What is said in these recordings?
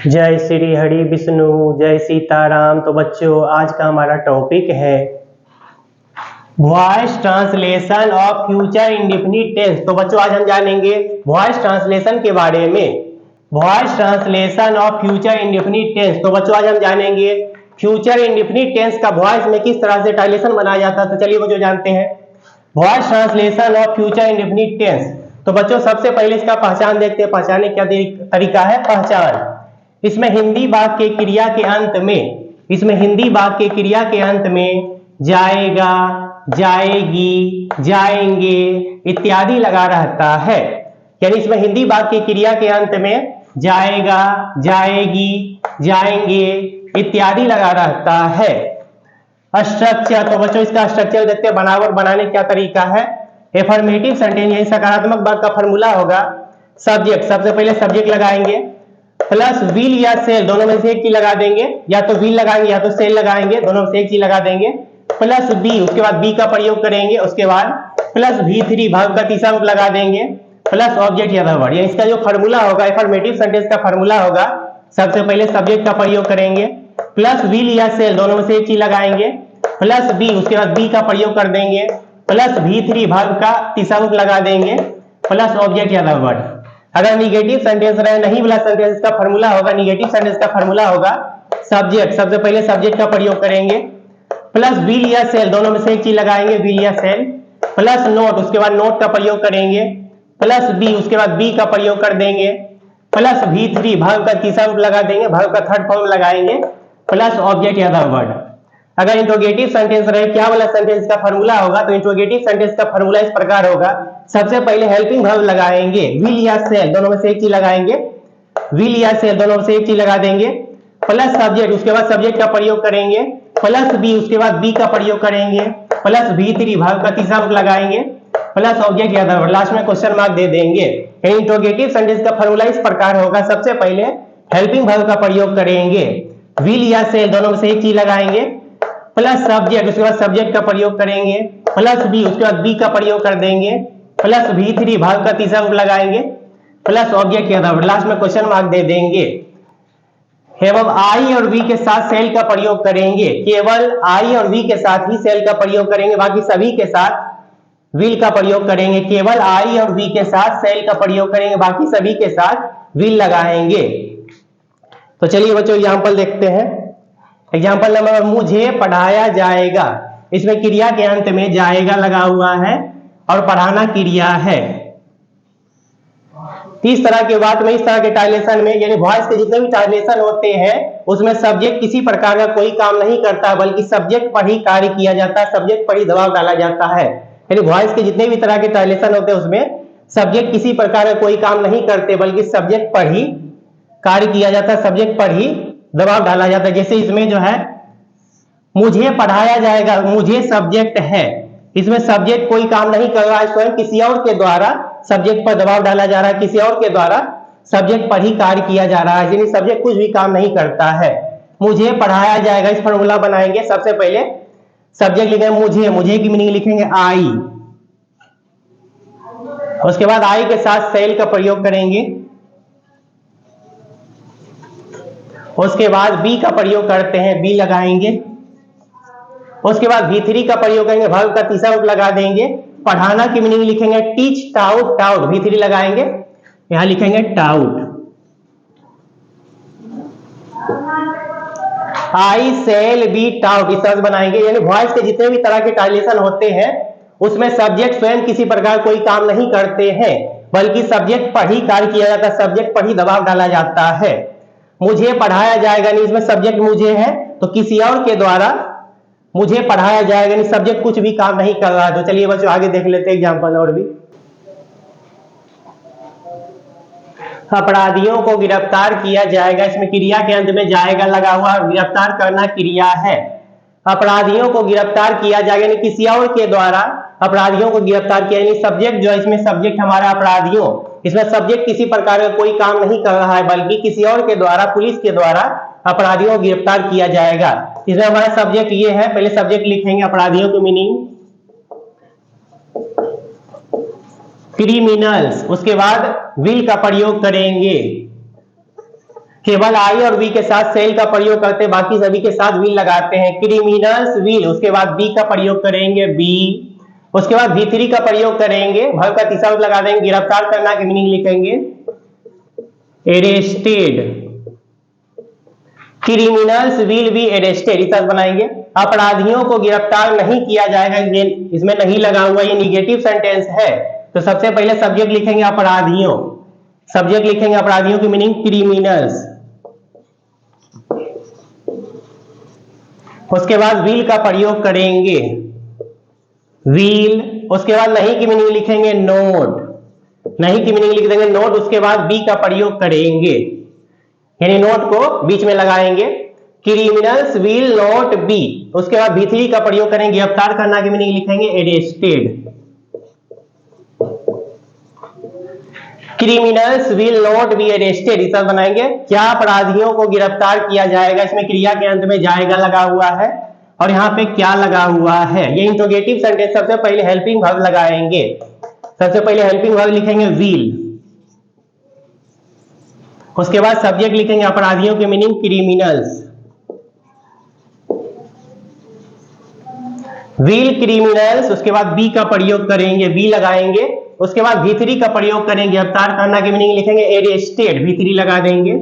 जय श्री हरि विष्णु, जय सीताराम। तो बच्चों, आज का हमारा टॉपिक है voice translation of future indefinite tense. तो बच्चों, आज हम जानेंगे वॉइस ट्रांसलेशन के बारे में। Voice translation of future indefinite tense. तो बच्चों, आज हम जानेंगे फ्यूचर इंडेफिनिट टेंस का वॉइस में किस तरह से ट्रांसलेशन बनाया जाता है। तो चलिए बच्चों, जानते हैं voice translation of future indefinite tense. तो बच्चों, सबसे पहले इसका पहचान देखते हैं। पहचाने क्या तरीका है? पहचान। इसमें हिंदी वाक्य के क्रिया के अंत में, जाएगा, जाएगी, जाएंगे इत्यादि लगा रहता है। यानी इसमें हिंदी वाक्य की क्रिया के अंत में जाएगा, जाएगी, जाएंगे इत्यादि लगा रहता है। स्ट्रक्चर। तो बच्चों, इसका स्ट्रक्चर देखते हैं। बनावट बनाने क्या तरीका है? एफर्मेटिव सेंटेंस यानी सकारात्मक वाक्य का फॉर्मूला होगा सब्जेक्ट। सबसे पहले सब्जेक्ट लगाएंगे, प्लस विल या सेल, दोनों में से एक चीज लगा देंगे। या तो विल लगाएंगे या तो सेल लगाएंगे, दोनों में से एक चीज लगा देंगे। प्लस बी, उसके बाद बी का प्रयोग करेंगे। उसके बाद प्लस V3 भाग का तीसरा रूप लगा देंगे, प्लस ऑब्जेक्ट या वर्ड। ये इसका जो फॉर्मूला होगा, एफर्मेटिव सेंटेंस का फॉर्मूला होगा, सबसे पहले सब्जेक्ट का प्रयोग करेंगे, प्लस विल या सेल, दोनों में से एक चीज लगाएंगे, प्लस बी, उसके बाद बी का प्रयोग कर देंगे, प्लस V3 भाग का तीसरा रूप लगा देंगे, प्लस ऑब्जेक्ट या वर्ड। अगर निगेटिव सेंटेंस रहे, नहीं वाला सेंटेंस का फॉर्मूला होगा, निगेटिव सेंटेंस का फॉर्मूला होगा सब्जेक्ट। सबसे पहले सब्जेक्ट का प्रयोग करेंगे, प्लस विल या सेल, दोनों में से एक चीज लगाएंगे, विल या सेल, प्लस नोट, उसके बाद नोट का प्रयोग करेंगे, प्लस बी, उसके बाद बी का प्रयोग कर देंगे, प्लस V3 भाग का तीसरा रूप लगा देंगे, भाग का थर्ड फॉर्म लगाएंगे, प्लस ऑब्जेक्ट या वर्ड। अगर इंट्रोगेटिव सेंटेंस रहे, क्या वाला सेंटेंस का फॉर्मूला होगा? तो इंट्रोगेटिव सेंटेंस का फॉर्मूला इस प्रकार होगा, सबसे पहले हेल्पिंग वर्ब लगाएंगे, विल या सेल, दोनों में से एक चीज लगाएंगे, विल या सेल, दोनों में से एक चीज लगा देंगे, प्लस सब्जेक्ट, उसके बाद सब्जेक्ट का प्रयोग करेंगे, प्लस बी, उसके बाद बी का प्रयोग करेंगे, प्लस V3 भाग का तीसरा रूप लगाएंगे, प्लस ऑब्जेक्ट या वर्ड। लास्ट में क्वेश्चन मार्क दे देंगे। इंट्रोगेटिव सेंटेंस का फॉर्मूला इस प्रकार होगा, सबसे पहले हेल्पिंग वर्ब का प्रयोग करेंगे, विल या सेल, दोनों में से एक चीज लगाएंगे, प्लस सब्जेक्ट, उसके बाद सब्जेक्ट का प्रयोग करेंगे, प्लस बी, उसके बाद बी का प्रयोग कर देंगे, प्लस V3 भाग का तीसरा रूप लगाएंगे, प्लस ऑब्जेक्ट या वर्ड। लास्ट में क्वेश्चन मार्क दे देंगे। केवल आई और वी के साथ सेल का प्रयोग करेंगे, केवल आई और वी के साथ ही सेल का प्रयोग करेंगे, बाकी सभी के साथ विल का प्रयोग करेंगे। केवल आई और वी के साथ सेल का प्रयोग करेंगे, बाकी सभी के साथ विल लगाएंगे। तो चलिए बच्चों, एग्जाम्पल देखते हैं। एग्जाम्पल नंबर, मुझे पढ़ाया जाएगा। इसमें क्रिया के अंत में जाएगा लगा हुआ है और पढ़ाना क्रिया है। इस तरह के बात में, इस तरह के ट्रांसलेशन में, यानी वॉइस के जितने भी ट्रांसलेशन होते हैं उसमें सब्जेक्ट किसी प्रकार का कोई काम नहीं करता, बल्कि सब्जेक्ट पर ही कार्य किया जाता है, सब्जेक्ट पर ही दबाव डाला जाता है। यानी वॉइस के जितने भी तरह के ट्रांसलेशन होते हैं उसमें सब्जेक्ट किसी प्रकार का कोई काम नहीं करते, बल्कि सब्जेक्ट पर ही कार्य किया जाता है, सब्जेक्ट पर ही दबाव डाला जाता है। जैसे इसमें जो है मुझे पढ़ाया जाएगा, मुझे सब्जेक्ट है, इसमें सब्जेक्ट कोई काम नहीं कर रहा है, स्वयं किसी और के द्वारा सब्जेक्ट पर दबाव डाला जा रहा है, किसी और के द्वारा सब्जेक्ट पर ही कार्य किया जा रहा है, यानी सब्जेक्ट कुछ भी काम नहीं करता है। मुझे पढ़ाया जाएगा, इस फॉर्मूला बनाएंगे। सबसे पहले सब्जेक्ट लिखेंगे मुझे, मुझे की मीनिंग लिखेंगे आई, उसके बाद आई के साथ सेल का प्रयोग करेंगे, उसके बाद बी का प्रयोग करते हैं, बी लगाएंगे, उसके बाद V3 का प्रयोग करेंगे, वर्ब का तीसरा रूप लगा देंगे। पढ़ाना की मीनिंग लिखेंगे टीच, टाउट, टाउट, V3 लगाएंगे, यहां लिखेंगे टाउट। आई सेल बी टाउट, इस तरह से बनाएंगे। यानी वॉइस के जितने भी तरह के ट्रांसलेशन होते हैं उसमें सब्जेक्ट स्वयं किसी प्रकार कोई काम नहीं करते हैं, बल्कि सब्जेक्ट पर ही कार्य किया जाता है, सब्जेक्ट पर ही दबाव डाला जाता है। मुझे पढ़ाया जाएगा, नहीं इसमें सब्जेक्ट मुझे है, तो किसी और के द्वारा मुझे पढ़ाया जाएगा, नहीं सब्जेक्ट कुछ भी काम नहीं कर रहा है। तो चलिए बच्चों, आगे देख लेते हैं एग्जाम्पल और भी। अपराधियों को गिरफ्तार किया जाएगा, इसमें क्रिया के अंत में जाएगा लगा हुआ, गिरफ्तार करना क्रिया है। अपराधियों को गिरफ्तार किया जाएगा, यानी किसी और के द्वारा अपराधियों को गिरफ्तार किया, यानी सब्जेक्ट जो है, इसमें सब्जेक्ट हमारा अपराधियों, इसमें सब्जेक्ट किसी प्रकार का कोई काम नहीं कर रहा है, बल्कि किसी और के द्वारा, पुलिस के द्वारा अपराधियों को गिरफ्तार किया जाएगा। इसमें हमारा सब्जेक्ट ये है, पहले सब्जेक्ट लिखेंगे, अपराधियों की मीनिंग क्रिमिनल्स, उसके बाद विल का प्रयोग करेंगे, केवल आई और वी के साथ सेल का प्रयोग करते, बाकी सभी के साथ विल लगाते हैं। क्रिमिनल्स विल, उसके बाद बी का प्रयोग करेंगे बी, उसके बाद V3 का प्रयोग करेंगे, वर्ब का तीसरा रूप लगा देंगे, गिरफ्तार करना की मीनिंग लिखेंगे arrested. Criminals will be arrested, इस तरह बनाएंगे। अपराधियों को गिरफ्तार नहीं किया जाएगा, इसमें नहीं लगा हुआ, ये निगेटिव सेंटेंस है, तो सबसे पहले सब्जेक्ट लिखेंगे अपराधियों, सब्जेक्ट लिखेंगे अपराधियों की मीनिंग क्रिमिनल्स, उसके बाद विल का प्रयोग करेंगे विल, उसके बाद नहीं की मीनिंग लिखेंगे नोट, नहीं की मीनिंग लिख देंगे नोट, उसके बाद बी का प्रयोग करेंगे, यानी नोट को बीच में लगाएंगे। क्रिमिनल्स विल नॉट बी, उसके बाद V3 का प्रयोग करेंगे, गिरफ्तार करना की मीनिंग लिखेंगे arrested. Criminals will not be arrested, इस तरह बनाएंगे। क्या अपराधियों को गिरफ्तार किया जाएगा, इसमें क्रिया के अंत में जाएगा लगा हुआ है और यहाँ पे क्या लगा हुआ है, ये इंट्रोगेटिव सेंटेंस। सबसे पहले हेल्पिंग वर्ब लगाएंगे, सबसे पहले हेल्पिंग वर्ब लिखेंगे विल, उसके बाद सब्जेक्ट लिखेंगे अपराधियों की मीनिंग क्रिमिनल्स, विल क्रिमिनल्स, उसके बाद बी का प्रयोग करेंगे, बी लगाएंगे, उसके बाद V3 का प्रयोग करेंगे, गिरफ्तार करना की मीनिंग लिखेंगे अरेस्टेड, V3 लगा देंगे।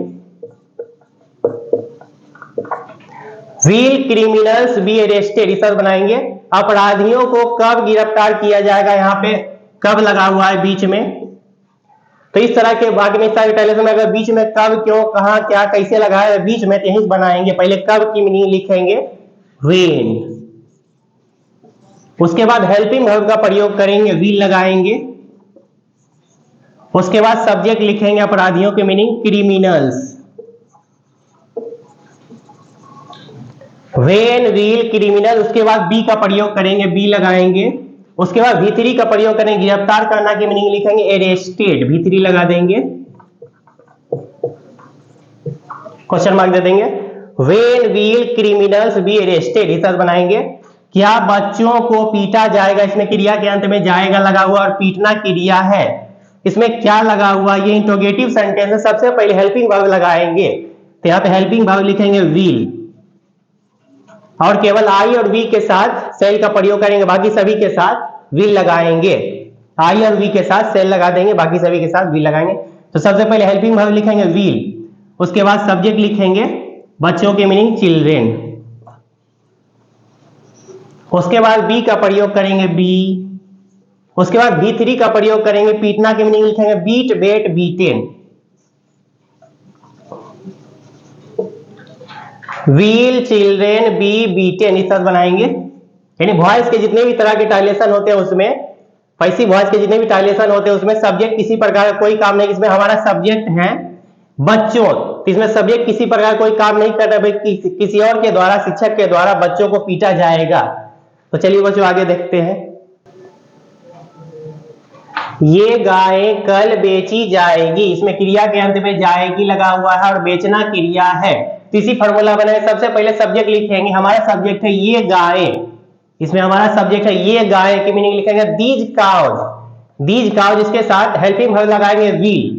विल क्रिमिनल्स बी अरेस्टेड, इस तरह बनाएंगे। अपराधियों को कब गिरफ्तार किया जाएगा, यहाँ पे कब लगा हुआ है बीच में, तो इस तरह के बाकी में इस तरह के ट्रांसलेशन में अगर बीच में कब, क्यों, कहां, क्या, कैसे लगा है बीच में, यही बनाएंगे। पहले कब की मीनिंग लिखेंगे व्हेन, उसके बाद हेल्पिंग वर्ब का प्रयोग करेंगे, विल लगाएंगे, उसके बाद सब्जेक्ट लिखेंगे अपराधियों की meaning criminals, when will criminal, उसके बाद बी का प्रयोग करेंगे, बी लगाएंगे, उसके बाद V3 का प्रयोग करेंगे, गिरफ्तार करना की मीनिंग लिखेंगे अरेस्टेड, V3 लगा देंगे, क्वेश्चन मार्क दे देंगे। When will criminals be arrested, इस तरह बनाएंगे। क्या बच्चों को पीटा जाएगा, इसमें क्रिया के अंत में जाएगा लगा हुआ और पीटना क्रिया है, इसमें क्या लगा हुआ, ये इंट्रोगेटिव सेंटेंस है। सबसे पहले हेल्पिंग वर्ब लगाएंगे, तो यहाँ पे हेल्पिंग वर्ब लिखेंगे विल और केवल आई और वी के साथ सेल का प्रयोग करेंगे, बाकी सभी के साथ विल लगाएंगे, आई और वी के साथ सेल लगा देंगे, बाकी सभी के साथ विल लगाएंगे। तो सबसे पहले हेल्पिंग वर्ब लिखेंगे विल, उसके बाद सब्जेक्ट लिखेंगे बच्चों के मीनिंग चिल्ड्रेन, उसके बाद बी का प्रयोग करेंगे बी, उसके बाद V3 का प्रयोग करेंगे, पीटना की मीनिंग लिखेंगे beat, beat, beaten. Will children be beaten, इस तरह बनाएंगे। यानी वॉइस के जितने भी तरह के ट्रांसलेशन होते हैं उसमें, पैसिव वॉइस के जितने भी ट्रांसलेशन होते हैं उसमें सब्जेक्ट किसी प्रकार का कोई काम नहीं, इसमें हमारा सब्जेक्ट है बच्चों, तो इसमें सब्जेक्ट किसी प्रकार कोई काम नहीं कर रहा, किसी और के द्वारा, शिक्षक के द्वारा बच्चों को पीटा जाएगा। तो चलिए बच्चों आगे देखते हैं। ये गाय कल बेची जाएगी, इसमें क्रिया के अंत में जाएगी लगा हुआ है और बेचना क्रिया है, तो इसी फॉर्मूला बनाए। सबसे पहले सब्जेक्ट लिखेंगे, हमारा सब्जेक्ट है ये गाय, इसमें हमारा सब्जेक्ट है ये गाय की मीनिंग लिखेंगे दीज काउज, दीज काउज, इसके साथ हेल्पिंग वर्ब लगाएंगे विल,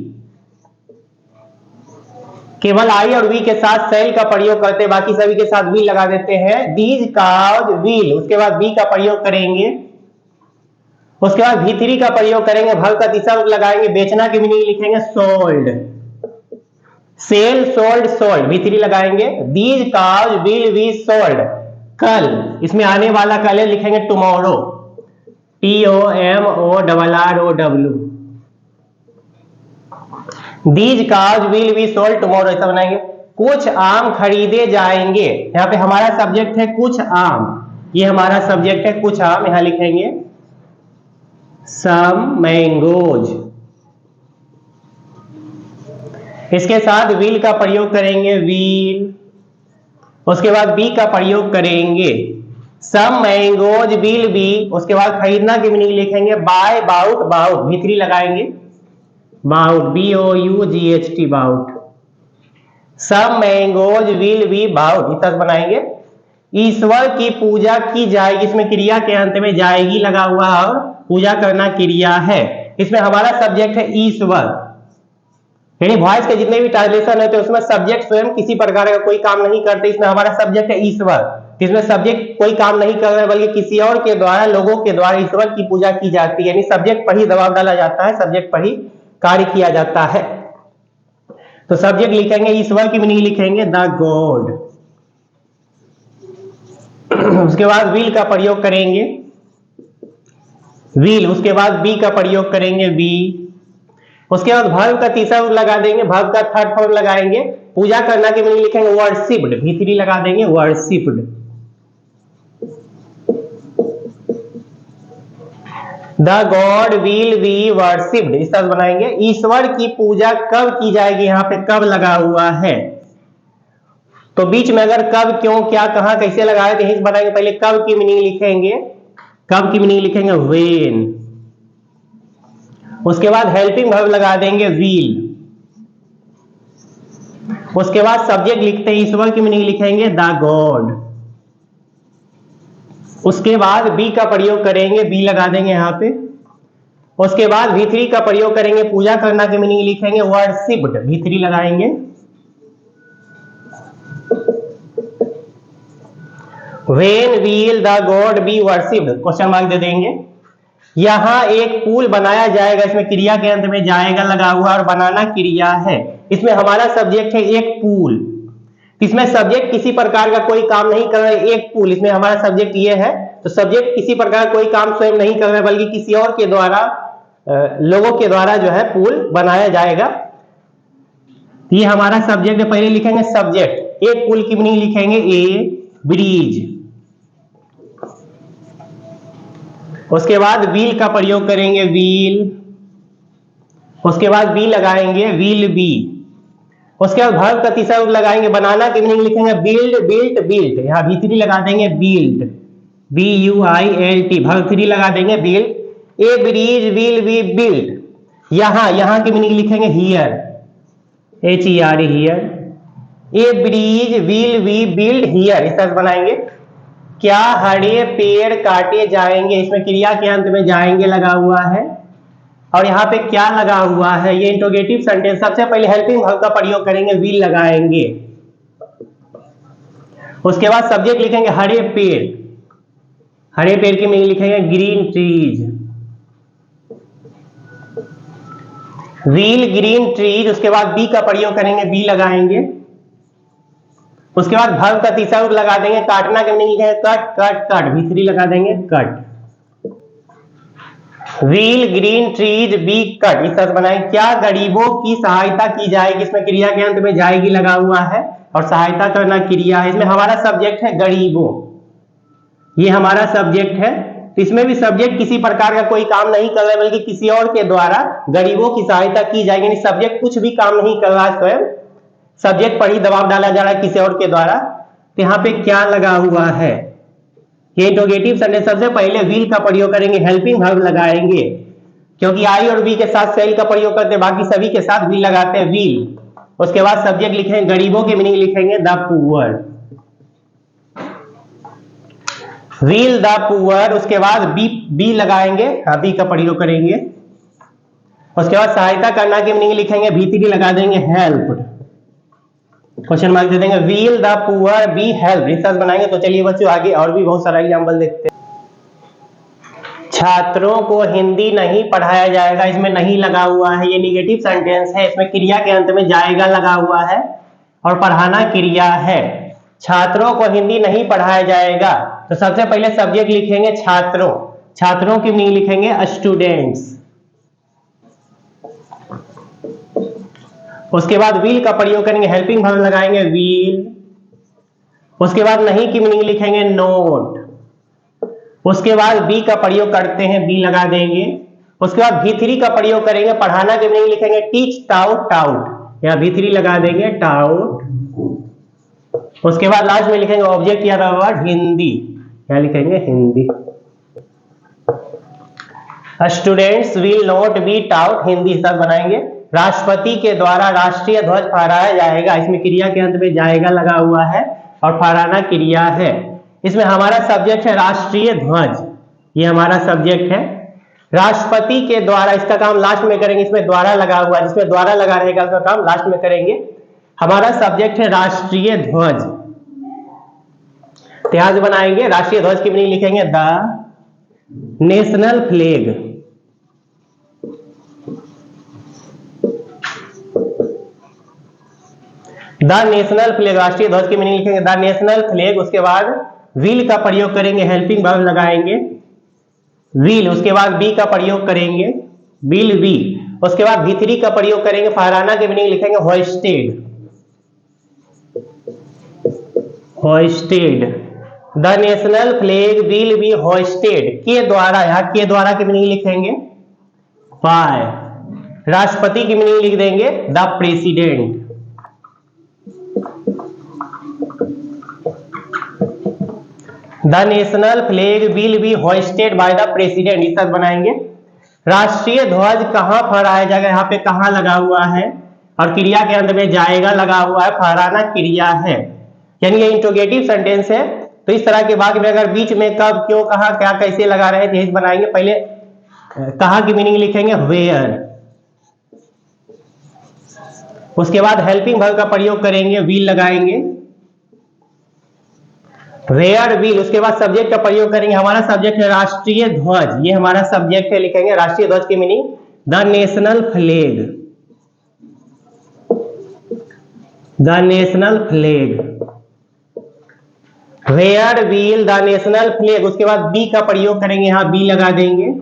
केवल आई और वी के साथ सेल का प्रयोग करते, बाकी सभी के साथ विल लगा देते हैं, दीज काउज विल, उसके बाद बी का प्रयोग करेंगे, उसके बाद V3 का प्रयोग करेंगे, वर्ब का तीसरा रूप लगाएंगे, बेचना की मीनिंग लिखेंगे sold, cell, sold, sold, V3 लगाएंगे। These cows will be sold, कल, इसमें आने वाला कल है, लिखेंगे tomorrow, TOMORROW, these cows will be sold tomorrow, ऐसा बनाएंगे। कुछ आम खरीदे जाएंगे, यहाँ पे हमारा सब्जेक्ट है कुछ आम, ये हमारा सब्जेक्ट है कुछ आम, यहां लिखेंगे सम मैंगोज, इसके साथ विल का प्रयोग करेंगे विल, उसके बाद बी का प्रयोग करेंगे, सम मैंगोज विल बी, उसके बाद खरीदना की मीनिंग लिखेंगे बाय, बाउट, बाउट, V3 लगाएंगे, bought, BOUGHT, bought, some mangoes will be bought, इस तरह बनाएंगे। ईश्वर की पूजा की जाएगी, इसमें क्रिया के अंत में जाएगी लगा हुआ और पूजा करना क्रिया है, इसमें हमारा सब्जेक्ट है ईश्वर, यानी वॉइस के जितने भी ट्रांसलेशन होते हैं उसमें सब्जेक्ट स्वयं किसी प्रकार का कोई काम नहीं करते। इसमें हमारा सब्जेक्ट है ईश्वर, इसमें सब्जेक्ट कोई काम नहीं कर रहे बल्कि किसी और के द्वारा, लोगों के द्वारा ईश्वर की पूजा की जाती है। यानी सब्जेक्ट पर ही दबाव डाला जाता है, सब्जेक्ट पर ही कार्य किया जाता है। तो सब्जेक्ट लिखेंगे, ईश्वर की मीनिंग लिखेंगे द गॉड। उसके बाद विल का प्रयोग करेंगे, विल। उसके बाद बी का प्रयोग करेंगे, बी। उसके बाद वर्ब का तीसरा रूप लगा देंगे, वर्ब का थर्ड फॉर्म लगाएंगे। पूजा करना की मीनिंग लिखेंगे वर्शिप्ड, भी3 लगा देंगे, worshipped. The God will be worshipped, इस तरह बनाएंगे। ईश्वर की पूजा कब की जाएगी, यहां पे कब लगा हुआ है, तो बीच में अगर कब, क्यों, क्या, कहां, कैसे लगाए तो यहीं बनाएंगे। पहले कब की मीनिंग लिखेंगे, कब की मीनिंग लिखेंगे व्हेन। उसके बाद हेल्पिंग वर्ब लगा देंगे विल। उसके बाद सब्जेक्ट लिखते हैं, ईश्वर की मीनिंग लिखेंगे द गॉड। उसके बाद बी का प्रयोग करेंगे, बी लगा देंगे यहां पे। उसके बाद भी3 का प्रयोग करेंगे, पूजा करना की मीनिंग लिखेंगे वर्शिप्ड, भी3 लगाएंगे। When will the god be worshipped, question mark दे देंगे। यहां एक पुल बनाया जाएगा, इसमें क्रिया के अंत में जाएगा लगा हुआ और बनाना क्रिया है। इसमें हमारा सब्जेक्ट है एक पुल, इसमें सब्जेक्ट किसी प्रकार का कोई काम नहीं कर रहा है, एक पुल, इसमें हमारा सब्जेक्ट ये है। तो सब्जेक्ट किसी प्रकार कोई काम स्वयं नहीं कर रहा है बल्कि किसी और के द्वारा, लोगों के द्वारा जो है पुल बनाया जाएगा। ये हमारा सब्जेक्ट है। पहले लिखेंगे सब्जेक्ट, एक पुल की मीनिंग लिखेंगे ए ब्रिज। उसके बाद विल का प्रयोग करेंगे विल। उसके बाद बी लगाएंगे विल बी। उसके बाद वर्ब का तीसरा रूप लगाएंगे, बनाना की मीनिंग लिखेंगे बिल्ड बिल्ट बिल्ट, यहां भी3 लगा देंगे बिल्ड, BUILT, वर्ब 3 लगा देंगे build. A bridge will be build, यहां की मीनिंग लिखेंगे here, HERE here. A bridge will be build here, इस तरह बनाएंगे। क्या हरे पेड़ काटे जाएंगे, इसमें क्रिया के अंत में जाएंगे लगा हुआ है और यहाँ पे क्या लगा हुआ है, ये इंट्रोगेटिव सेंटेंस। सबसे पहले हेल्पिंग वर्ब का प्रयोग करेंगे, विल लगाएंगे। उसके बाद सब्जेक्ट लिखेंगे हरे पेड़, हरे पेड़ की मीनिंग लिखेंगे green trees, will green trees. उसके बाद बी का प्रयोग करेंगे, बी लगाएंगे। उसके बाद वर्ब का तीसरा रूप लगा देंगे, काटना के मीनिंग है कट कट कट, भी3 लगा देंगे cut. Will green trees be cut, इस तरह बनाएंगे। क्या गरीबों की सहायता की जाएगी, इसमें क्रिया के अंत में जाएगी लगा हुआ है और सहायता करना क्रिया है। इसमें हमारा सब्जेक्ट है गरीबों, ये हमारा सब्जेक्ट है। तो इसमें भी सब्जेक्ट किसी प्रकार का कोई काम नहीं कर रहा है बल्कि किसी और के द्वारा गरीबों की सहायता की जाएगी। यानी सब्जेक्ट कुछ भी काम नहीं कर रहा है, स्वयं सब्जेक्ट पर ही दबाव डाला जा रहा है किसी और के द्वारा। तो यहाँ पे क्या लगा हुआ है, ये इंट्रोगेटिव सेंटेंस। सबसे पहले विल का प्रयोग करेंगे, हेल्पिंग वर्ब लगाएंगे, क्योंकि आई और बी के साथ सेल का प्रयोग करते हैं, बाकी सभी के साथ विल लगाते हैं, विल। उसके बाद सब्जेक्ट लिखेंगे, गरीबों की मीनिंग लिखेंगे the poor, will the poor. उसके बाद बी लगाएंगे, बी का प्रयोग करेंगे। उसके बाद सहायता करना की मीनिंग लिखेंगे, भी3 लगा देंगे, हेल्प। क्वेश्चन मार्क दे देंगे, will the poor B help, research बनाएंगे। तो चलिए बच्चों आगे और भी बहुत सारा एग्जाम्पल देखते हैं। छात्रों को हिंदी नहीं पढ़ाया जाएगा, इसमें नहीं लगा हुआ है, ये निगेटिव सेंटेंस है। इसमें क्रिया के अंत में जाएगा लगा हुआ है और पढ़ाना क्रिया है। छात्रों को हिंदी नहीं पढ़ाया जाएगा, तो सबसे पहले सब्जेक्ट लिखेंगे छात्रों, छात्रों की मीनिंग लिखेंगे स्टूडेंट्स। उसके बाद विल का प्रयोग करेंगे, हेल्पिंग वर्ब लगाएंगे विल। उसके बाद नहीं की मीनिंग लिखेंगे नोट। उसके बाद बी का प्रयोग करते हैं, बी लगा देंगे। उसके बाद भी3 का प्रयोग करेंगे, पढ़ाना की मीनिंग लिखेंगे टीच टाउट टाउट, या भी3 लगा देंगे टाउट। उसके बाद लास्ट में लिखेंगे ऑब्जेक्ट या वर्ड हिंदी, क्या लिखेंगे Hindi. Students will not B taut Hindi, सब बनाएंगे। राष्ट्रपति के द्वारा राष्ट्रीय ध्वज फहराया जाएगा, इसमें क्रिया के अंत में जाएगा लगा हुआ है और फहराना क्रिया है। इसमें हमारा सब्जेक्ट है राष्ट्रीय ध्वज, ये हमारा सब्जेक्ट है। राष्ट्रपति के द्वारा, इसका काम लास्ट में करेंगे, इसमें द्वारा लगा हुआ है, जिसमें द्वारा लगा रहेगा उसका काम लास्ट में करेंगे। हमारा सब्जेक्ट है राष्ट्रीय ध्वज। ध्यान से बनाएंगे, राष्ट्रीय ध्वज की मीनिंग लिखेंगे the national flag. The national flag, राष्ट्रीय ध्वज की मीनिंग लिखेंगे द नेशनल फ्लैग। उसके बाद व्हील का प्रयोग करेंगे, हेल्पिंग वर्ब लगाएंगे व्हील। उसके बाद बी का प्रयोग करेंगे विल बी। उसके बाद V3 का प्रयोग करेंगे, फहराना की मीनिंग लिखेंगे hoisted. Hoisted, the national flag will be hoisted के द्वारा, यहां के द्वारा की मीनिंग लिखेंगे बाय। राष्ट्रपति की मीनिंग लिख देंगे the president. The national flag will be hoisted by the president, इस तरह बनाएंगे। राष्ट्रीय ध्वज कहां फहराया जाएगा, यहाँ पे कहां लगा हुआ है, और क्रिया के अंत में जाएगा लगा हुआ है, फहराना क्रिया है, यानी ये इंट्रोगेटिव सेंटेंस है। तो इस तरह के वाक्य में अगर बीच में कब, क्यों, कहा, क्या, कैसे लगा रहे थे, इस बनाएंगे। पहले कहां की मीनिंग लिखेंगे वेयर। उसके बाद हेल्पिंग वर्ब का प्रयोग करेंगे, विल लगाएंगे वेयर विल। उसके बाद सब्जेक्ट का प्रयोग करेंगे, हमारा सब्जेक्ट है राष्ट्रीय ध्वज, ये हमारा सब्जेक्ट है, लिखेंगे राष्ट्रीय ध्वज की meaning the national flag. The national flag, where will the national flag. उसके बाद बी का प्रयोग करेंगे, यहां बी लगा देंगे।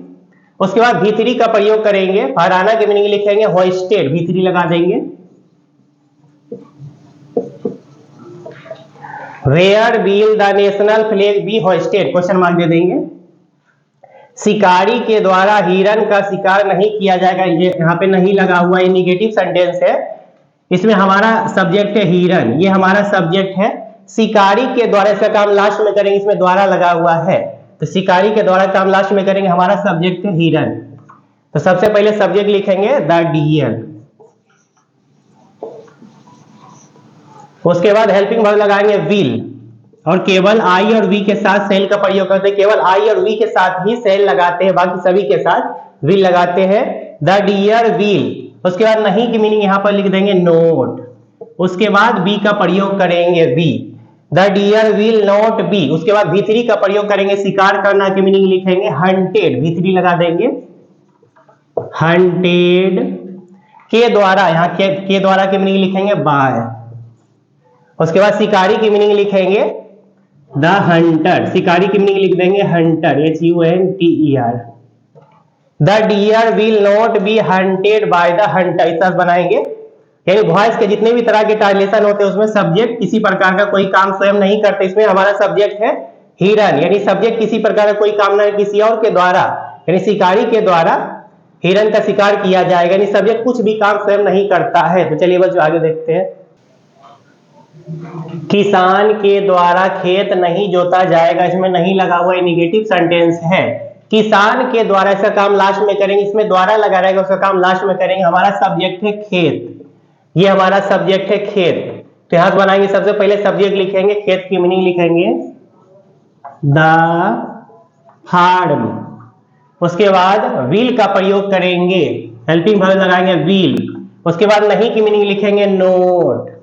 उसके बाद V3 का प्रयोग करेंगे, फहराना की मीनिंग लिखेंगे होइस्टेड, V3 लगा देंगे। Where will the national flag be hoisted, question mark दे देंगे। शिकारी के द्वारा हिरन का शिकार नहीं किया जाएगा, ये यहाँ पे नहीं लगा हुआ, ये निगेटिव सेंटेंस है। इसमें हमारा सब्जेक्ट है हिरन, ये हमारा सब्जेक्ट है। शिकारी के द्वारा, इसका काम लास्ट में करेंगे, इसमें द्वारा लगा हुआ है, तो शिकारी के द्वारा काम लास्ट में करेंगे, हमारा सब्जेक्ट है हिरन। तो सबसे पहले सब्जेक्ट लिखेंगे द डियर। उसके बाद हेल्पिंग वर्ब लगाएंगे विल, और केवल आई और वी के साथ सेल का प्रयोग करते हैं, केवल आई और वी के साथ ही सेल लगाते हैं, बाकी सभी के साथ विल लगाते हैं। The deer will. उसके बाद नहीं की मीनिंग यहां पर लिख देंगे नोट। उसके बाद बी का प्रयोग करेंगे be, the deer will not be. उसके बाद V3 का प्रयोग करेंगे, शिकार करना की मीनिंग लिखेंगे हंटेड, V3 लगा देंगे हंटेड के द्वारा, यहाँ के द्वारा की मीनिंग लिखेंगे बाय। उसके बाद शिकारी की मीनिंग लिखेंगे द हंटर, शिकारी की मीनिंग लिख देंगे hunter, HUNTER। The deer will not be hunted by the hunter, इस तरह बनाएंगे। यानी वॉइस के जितने भी तरह के ट्रांसलेशन होते हैं उसमें सब्जेक्ट किसी प्रकार का कोई काम स्वयं नहीं करते। इसमें हमारा सब्जेक्ट है हिरन, यानी सब्जेक्ट किसी प्रकार का कोई काम नहीं, किसी और के द्वारा, यानी शिकारी के द्वारा हिरन का शिकार किया जाएगा, यानी सब्जेक्ट कुछ भी काम स्वयं नहीं करता है। तो चलिए बच्चों आगे देखते हैं। किसान के द्वारा खेत नहीं जोता जाएगा, इसमें नहीं लगा हुआ, निगेटिव सेंटेंस है। किसान के द्वारा, इसका काम लास्ट में करेंगे, इसमें द्वारा लगा रहेगा, उसका काम लास्ट में करेंगे। हमारा सब्जेक्ट है खेत, ये हमारा सब्जेक्ट है खेत। तो यहां बनाएंगे, सबसे पहले सब्जेक्ट लिखेंगे, खेत की मीनिंग लिखेंगे द फार्म। उसके बाद विल का प्रयोग करेंगे, हेल्पिंग वर्ब लगाएंगे विल। उसके बाद नहीं की मीनिंग लिखेंगे नोट।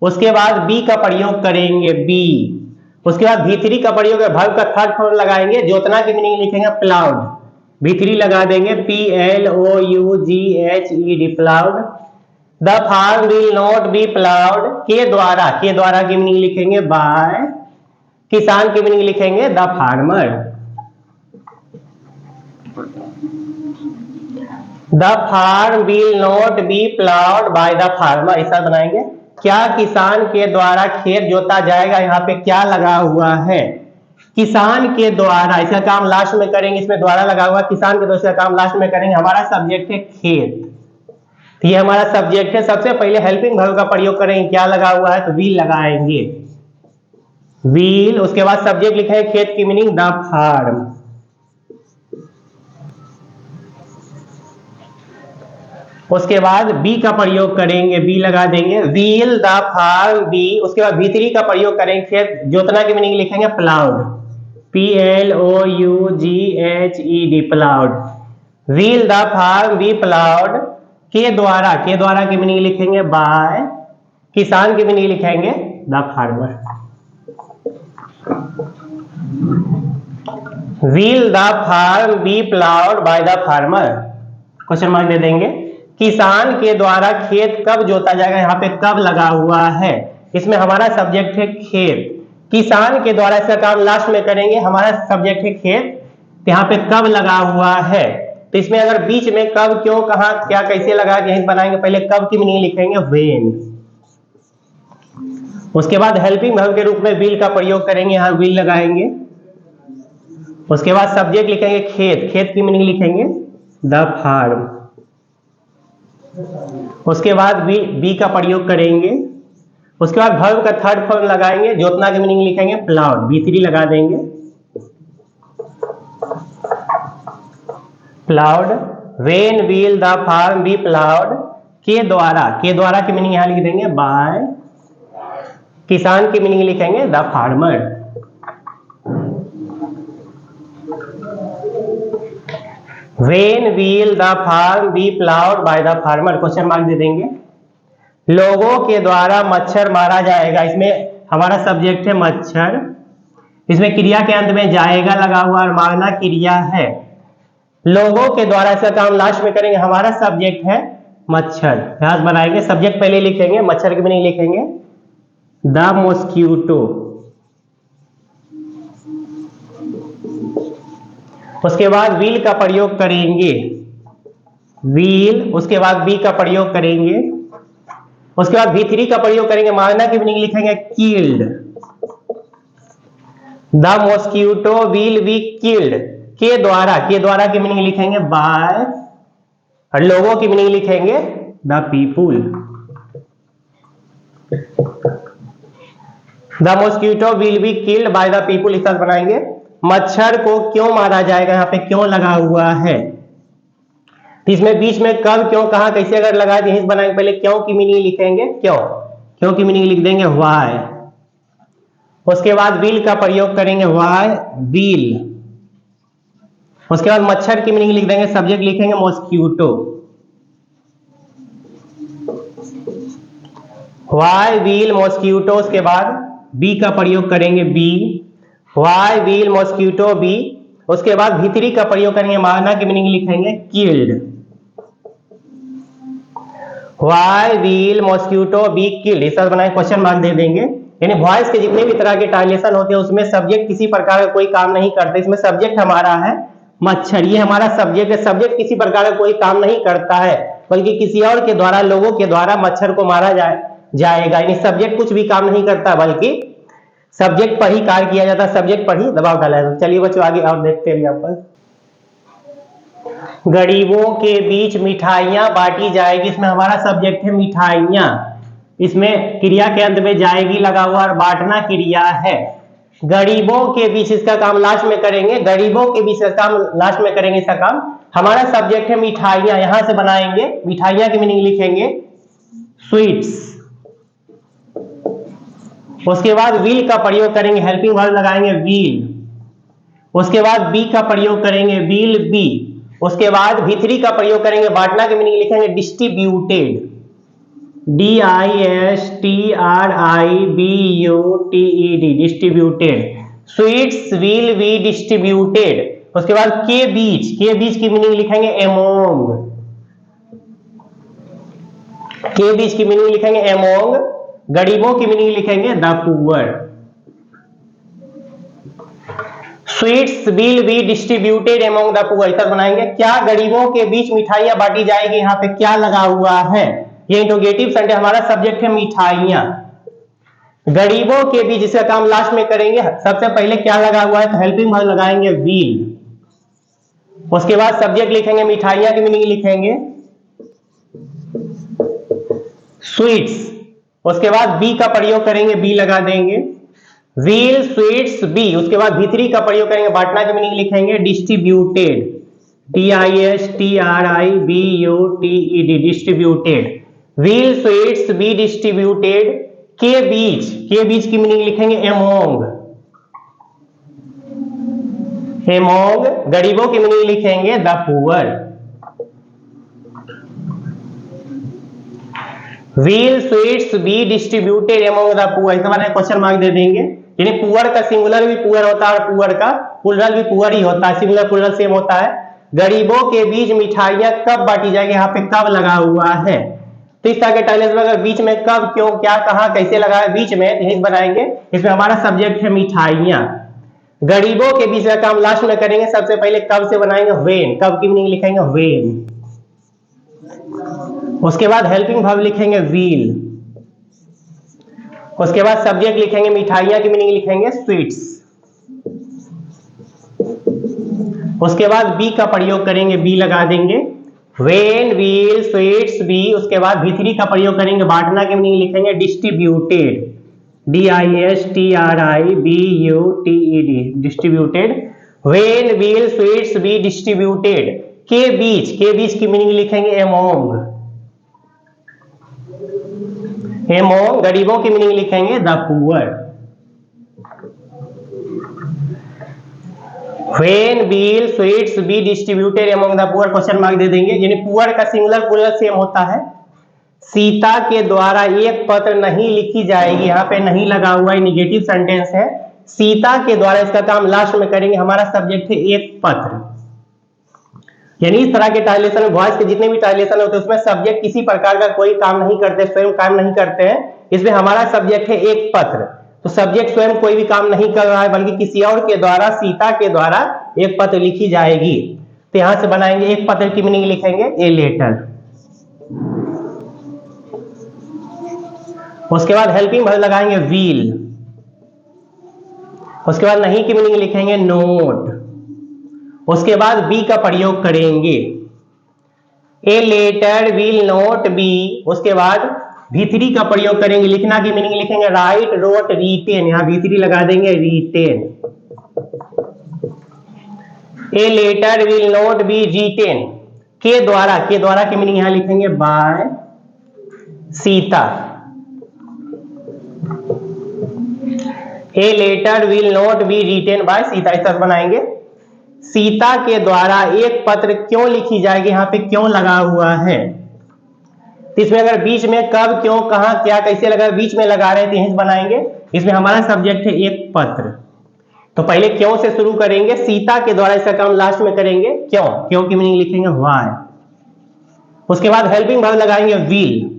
उसके बाद बी का प्रयोग करेंगे बी। उसके बाद V3 का प्रयोग, वर्ब का थर्ड फॉर्म लगाएंगे, जोतना की मीनिंग लिखेंगे प्लाउड, V3 लगा देंगे PLOUGHED ploughed. The farm will not be ploughed के द्वारा, के द्वारा की मीनिंग लिखेंगे बाय। किसान की मीनिंग लिखेंगे the farmer. The farm will not be ploughed by the farmer, ऐसा बनाएंगे। क्या किसान के द्वारा खेत जोता जाएगा, यहाँ पे क्या लगा हुआ है, किसान के द्वारा, इसका काम लास्ट में करेंगे, इसमें द्वारा लगा हुआ, किसान के द्वारा काम लास्ट में करेंगे। हमारा सब्जेक्ट है खेत, तो ये हमारा सब्जेक्ट है। सबसे पहले हेल्पिंग वर्ब का प्रयोग करेंगे, क्या लगा हुआ है, तो विल लगाएंगे विल। उसके बाद सब्जेक्ट लिखेंगे खेत की मीनिंग द फार्म। उसके बाद बी का प्रयोग करेंगे, बी लगा देंगे व्हील द फार्म बी। उसके बाद V3 का प्रयोग करेंगे, खेत जोतना की मीनिंग लिखेंगे ploughed, PLOUGHED ploughed. Will the farm be ploughed, के द्वारा की मीनिंग लिखेंगे बाय, किसान की मीनिंग लिखेंगे the farmer. Will the farm be ploughed by the farmer, question mark दे देंगे। किसान के द्वारा खेत कब जोता जाएगा, यहाँ पे कब लगा हुआ है, इसमें हमारा सब्जेक्ट है खेत। किसान के द्वारा इसका काम लास्ट में करेंगे, हमारा सब्जेक्ट है खेत। यहाँ पे कब लगा हुआ है, तो इसमें अगर बीच में कब, क्यों, कहां, क्या, कैसे लगा, यही बनाएंगे। पहले कब की मीनिंग लिखेंगे व्हेन, उसके बाद हेल्पिंग वर्ब के रूप में विल का प्रयोग करेंगे, यहाँ विल लगाएंगे। उसके बाद सब्जेक्ट लिखेंगे खेत, खेत की मीनिंग लिखेंगे द फार्म। उसके बाद बी का प्रयोग करेंगे। उसके बाद वर्ब का थर्ड फॉर्म लगाएंगे, जोतना की मीनिंग लिखेंगे प्लाउड, B3 लगा देंगे, ploughed. When will the farm be ploughed, के द्वारा की मीनिंग यहां लिख देंगे बाय, किसान की मीनिंग लिखेंगे the farmer. When will the farm be ploughed by the farmer, question mark दे देंगे। लोगों के द्वारा मच्छर मारा जाएगा, इसमें हमारा सब्जेक्ट है मच्छर। इसमें क्रिया के अंत में जाएगा लगा हुआ और मारना क्रिया है। लोगों के द्वारा इसका काम लास्ट में करेंगे, हमारा सब्जेक्ट है मच्छर। ध्यान बनाएंगे, सब्जेक्ट पहले लिखेंगे, मच्छर की मीनिंग लिखेंगे द मॉस्क्यूटो। उसके बाद विल का प्रयोग करेंगे, विल, उसके बाद बी का प्रयोग करेंगे। उसके बाद V3 का प्रयोग करेंगे, मारना की मीनिंग लिखेंगे killed. The mosquito will be killed, के द्वारा की मीनिंग लिखेंगे बाय, और लोगों की मीनिंग लिखेंगे the people. The mosquito will be killed by the people, इस तरह बनाएंगे। मच्छर को क्यों मारा जाएगा, यहाँ पे क्यों लगा हुआ है, तो इसमें बीच में कब, क्यों, कहां, कैसे अगर लगाए तो यहीं बनाएंगे। पहले क्यों की मीनिंग लिखेंगे, क्यों की मीनिंग लिख देंगे व्हाई। उसके बाद विल का प्रयोग करेंगे व्हाई विल। उसके बाद मच्छर की मीनिंग लिख देंगे, सब्जेक्ट लिखेंगे मॉस्क्यूटो। व्हाई विल मॉस्क्यूटो, उसके बाद बी का प्रयोग करेंगे be, why will mosquito be. उसके बाद V3 का प्रयोग करेंगे, मारना की मीनिंग लिखेंगे killed. Why will mosquito be killed, इस तरह बनाए, क्वेश्चन मार्क दे देंगे। यानी वॉइस के जितने भी तरह के ट्रांसलेशन होते हैं उसमें सब्जेक्ट किसी प्रकार का कोई काम नहीं करते। इसमें सब्जेक्ट हमारा है मच्छर, ये हमारा सब्जेक्ट है। सब्जेक्ट किसी प्रकार का कोई काम नहीं करता है, बल्कि किसी और के द्वारा, लोगों के द्वारा मच्छर को मारा जाएगा। यानी सब्जेक्ट कुछ भी काम नहीं करता, बल्कि सब्जेक्ट पर ही कार्य किया जाता है, सब्जेक्ट पर ही दबाव डाला जाता है। चलिए बच्चों आगे और देखते हैं यहाँ पर। गरीबों के बीच मिठाइयां बांटी जाएगी, इसमें हमारा सब्जेक्ट है मिठाइयां। इसमें क्रिया के अंत में जाएगी लगा हुआ और बांटना क्रिया है। गरीबों के बीच, इसका काम लास्ट में करेंगे, गरीबों के बीच का काम लास्ट में करेंगे। इसका काम हमारा सब्जेक्ट है मिठाइयां, यहां से बनाएंगे, मिठाइयां की मीनिंग लिखेंगे स्वीट्स। उसके बाद विल का प्रयोग करेंगे, हेल्पिंग वर्ब लगाएंगे विल। उसके बाद बी का प्रयोग करेंगे विल बी। उसके बाद V3 का प्रयोग करेंगे, बांटना की मीनिंग लिखेंगे distributed, DISTRIBUTED, distributed. Sweets will be distributed. उसके बाद के बीच की मीनिंग लिखेंगे एमोंग, के बीच की मीनिंग लिखेंगे एमोंग। गरीबों की मीनिंग लिखेंगे the poor. Sweets will be distributed among the poor, इतना बनाएंगे। क्या गरीबों के बीच मिठाइयां बांटी जाएगी, यहाँ पे क्या लगा हुआ है, ये इंट्रोगेटिव सेंटेंस, हमारा सब्जेक्ट है मिठाइयां। गरीबों के बीच, इसका काम लास्ट में करेंगे। सबसे पहले क्या लगा हुआ है, तो हेल्पिंग वर्ब लगाएंगे विल। उसके बाद सब्जेक्ट लिखेंगे मिठाइयां की मीनिंग लिखेंगे स्वीट्स। उसके बाद बी का प्रयोग करेंगे, बी लगा देंगे व्हील स्वीट्स बी। उसके बाद V3 का प्रयोग करेंगे, बांटना की मीनिंग लिखेंगे distributed, DISTRIBUTED, distributed. Wheel sweets be distributed. के बीच की मीनिंग लिखेंगे एमोंग, एमोंग। गरीबों की मीनिंग लिखेंगे the poor. Wheel sweets be distributed among the poor, इसके बारे में क्वेश्चन मार्क दे देंगे। यानी पुअर का सिंगुलर भी पुअर होता है और पुअर का प्लूरल भी पुअर ही होता है, सिंगुलर प्लूरल सेम होता है। गरीबों के बीच मिठाइयां कब बांटी जाएगी, यहाँ पे कब लगा हुआ है। तो इस तरह के टाइलेस में अगर बीच में कब, क्यों, क्या, कहाँ, कैसे लगा है बीच में, यही बनाएंगे। इसमें हमारा सब्जेक्ट है मिठाइयां। गरीबों के बीच का काम लास्ट में करेंगे। सबसे पहले कब से बनाएंगे, व्हेन, कब की मीनिंग लिखेंगे व्हेन। उसके बाद हेल्पिंग वर्ब लिखेंगे व्हील। उसके बाद सब्जेक्ट लिखेंगे मिठाइयां की मीनिंग लिखेंगे स्वीट्स। उसके बाद बी का प्रयोग करेंगे, बी लगा देंगे व्हेन व्हील स्वीट्स बी। उसके बाद भी3 का प्रयोग करेंगे, बांटना की मीनिंग लिखेंगे distributed, DISTRIBUTED, distributed. When will sweets be distributed, के बीच की मीनिंग लिखेंगे एमोंग, एमोंग। गरीबों की मीनिंग लिखेंगे the poor. When will sweets be distributed among the poor, question mark दे देंगे। यानी पुअर का सिंगुलर प्लूरल सेम होता है। सीता के द्वारा एक पत्र नहीं लिखी जाएगी, यहाँ पे नहीं लगा हुआ है, निगेटिव सेंटेंस है। सीता के द्वारा, इसका काम लास्ट में करेंगे। हमारा सब्जेक्ट है एक पत्र। यानी इस तरह के ट्रांसलेशन में वॉइस के जितने भी ट्रांसलेशन होते हैं उसमें सब्जेक्ट किसी प्रकार का कोई काम नहीं करते, स्वयं काम नहीं करते हैं। इसमें हमारा सब्जेक्ट है एक पत्र, तो सब्जेक्ट स्वयं कोई भी काम नहीं कर रहा है, बल्कि किसी और के द्वारा, सीता के द्वारा एक पत्र लिखी जाएगी। तो यहां से बनाएंगे, एक पत्र की मीनिंग लिखेंगे ए लेटर। उसके बाद हेल्पिंग वर्ब लगाएंगे व्हील। उसके बाद नहीं की मीनिंग लिखेंगे नोट। उसके बाद बी का प्रयोग करेंगे, a letter will not be. उसके बाद भी3 का प्रयोग करेंगे, लिखना की मीनिंग लिखेंगे राइट रोट रीटेन, यहां भी3 लगा देंगे written. A letter will not be written, के द्वारा की मीनिंग यहां लिखेंगे by Sita. A letter will not be written by Sita, इस तरह बनाएंगे। सीता के द्वारा एक पत्र क्यों लिखी जाएगी, यहां पे क्यों लगा हुआ है। तो इसमें अगर बीच में कब, क्यों, कहां, क्या, कैसे लगा, बीच में लगा रहे हैं तो यहीं बनाएंगे। इसमें हमारा सब्जेक्ट है एक पत्र, तो पहले क्यों से शुरू करेंगे, सीता के द्वारा इसका काम लास्ट में करेंगे। क्यों की मीनिंग लिखेंगे व्हाई। उसके बाद हेल्पिंग वर्ब लगाएंगे विल।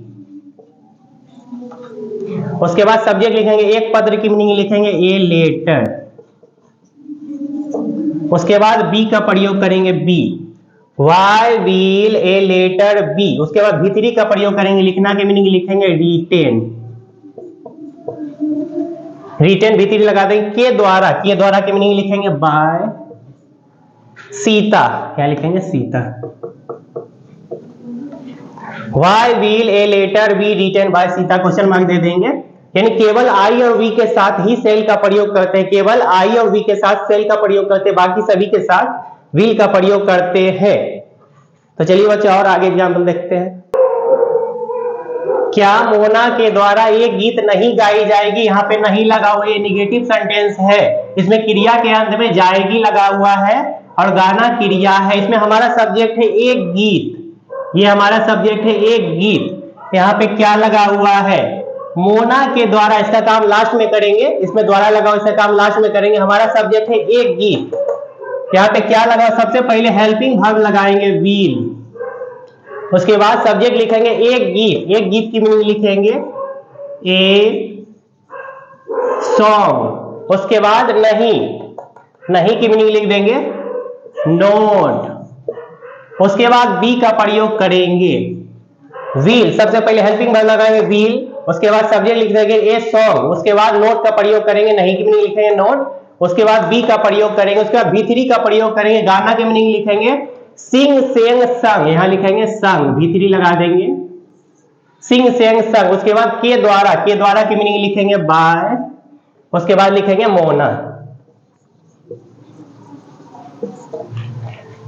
उसके बाद सब्जेक्ट लिखेंगे, एक पत्र की मीनिंग लिखेंगे ए लेटर। उसके बाद बी का प्रयोग करेंगे be, why will a letter be. उसके बाद भी3 का प्रयोग करेंगे, लिखना की मीनिंग लिखेंगे रिटेन। रिटेन भी3 लगा देंगे। के द्वारा की मीनिंग लिखेंगे बाय सीता, क्या लिखेंगे Sita. Why will a letter be written by Sita, question mark दे देंगे। यानी केवल आई और वी के साथ ही सेल का प्रयोग करते हैं, केवल आई और वी के साथ सेल का प्रयोग करते हैं, बाकी सभी के साथ विल का प्रयोग करते हैं। तो चलिए बच्चे और आगे एग्जाम्पल देखते हैं। क्या मोना के द्वारा एक गीत नहीं गाई जाएगी, यहाँ पे नहीं लगा हुआ, ये निगेटिव सेंटेंस है। इसमें क्रिया के अंत में जाएगी लगा हुआ है और गाना क्रिया है। इसमें हमारा सब्जेक्ट है एक गीत, ये हमारा सब्जेक्ट है एक गीत। यहाँ पे क्या लगा हुआ है, मोना के द्वारा, इसका काम लास्ट में करेंगे। इसमें द्वारा लगा हुआ, इसका काम लास्ट में करेंगे। हमारा सब्जेक्ट है एक गीत, यहाँ पे क्या लगा, सबसे पहले हेल्पिंग वर्ब लगाएंगे विल। उसके बाद सब्जेक्ट लिखेंगे एक गीत की मीनिंग लिखेंगे ए सॉन्ग। उसके बाद नहीं की मीनिंग लिख देंगे नोट। उसके बाद बी का प्रयोग करेंगे व्हील, सबसे पहले हेल्पिंग वर्ब लगाएंगे व्हील। उसके बाद सब्जेक्ट लिख देंगे ए सॉन्ग। उसके बाद नोट का प्रयोग करेंगे, नहीं की मीनिंग लिखेंगे नोट। उसके बाद बी का प्रयोग करेंगे, उसके बाद भी3 का प्रयोग करेंगे, गाना की मीनिंग लिखेंगे सिंग सेंग संग, यहां लिखेंगे संग, भी3 लगा देंगे सिंग सेंग संग। उसके बाद के द्वारा की मीनिंग लिखेंगे बाय। उसके बाद लिखेंगे Mona.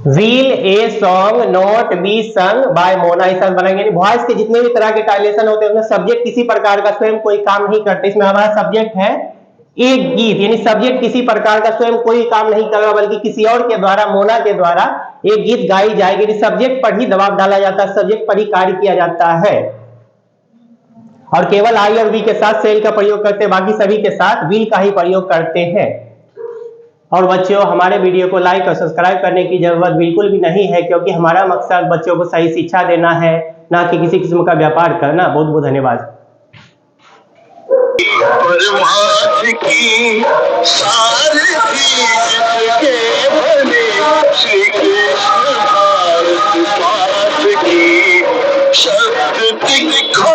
Wheel a song not be sung by Mona, इस तरह बनाएंगे। वॉइस के जितने भी तरह के ट्रांसलेशन होते हैं उसमें सब्जेक्ट किसी प्रकार का स्वयं कोई काम नहीं करते। इसमें हमारा सब्जेक्ट है एक गीत, यानी सब्जेक्ट किसी प्रकार का स्वयं कोई काम नहीं कर रहा, बल्कि किसी और के द्वारा, मोना के द्वारा एक गीत गाई जाएगी। सब्जेक्ट पर ही दबाव डाला जाता है, सब्जेक्ट पर ही कार्य किया जाता है। और केवल आई और वी के साथ सेल का प्रयोग करते हैं, बाकी सभी के साथ विल का ही प्रयोग करते हैं। और बच्चों, हमारे वीडियो को लाइक और सब्सक्राइब करने की जरूरत बिल्कुल भी नहीं है, क्योंकि हमारा मकसद बच्चों को सही शिक्षा देना है, ना कि किसी किस्म का व्यापार करना। बहुत बहुत धन्यवाद। शब्द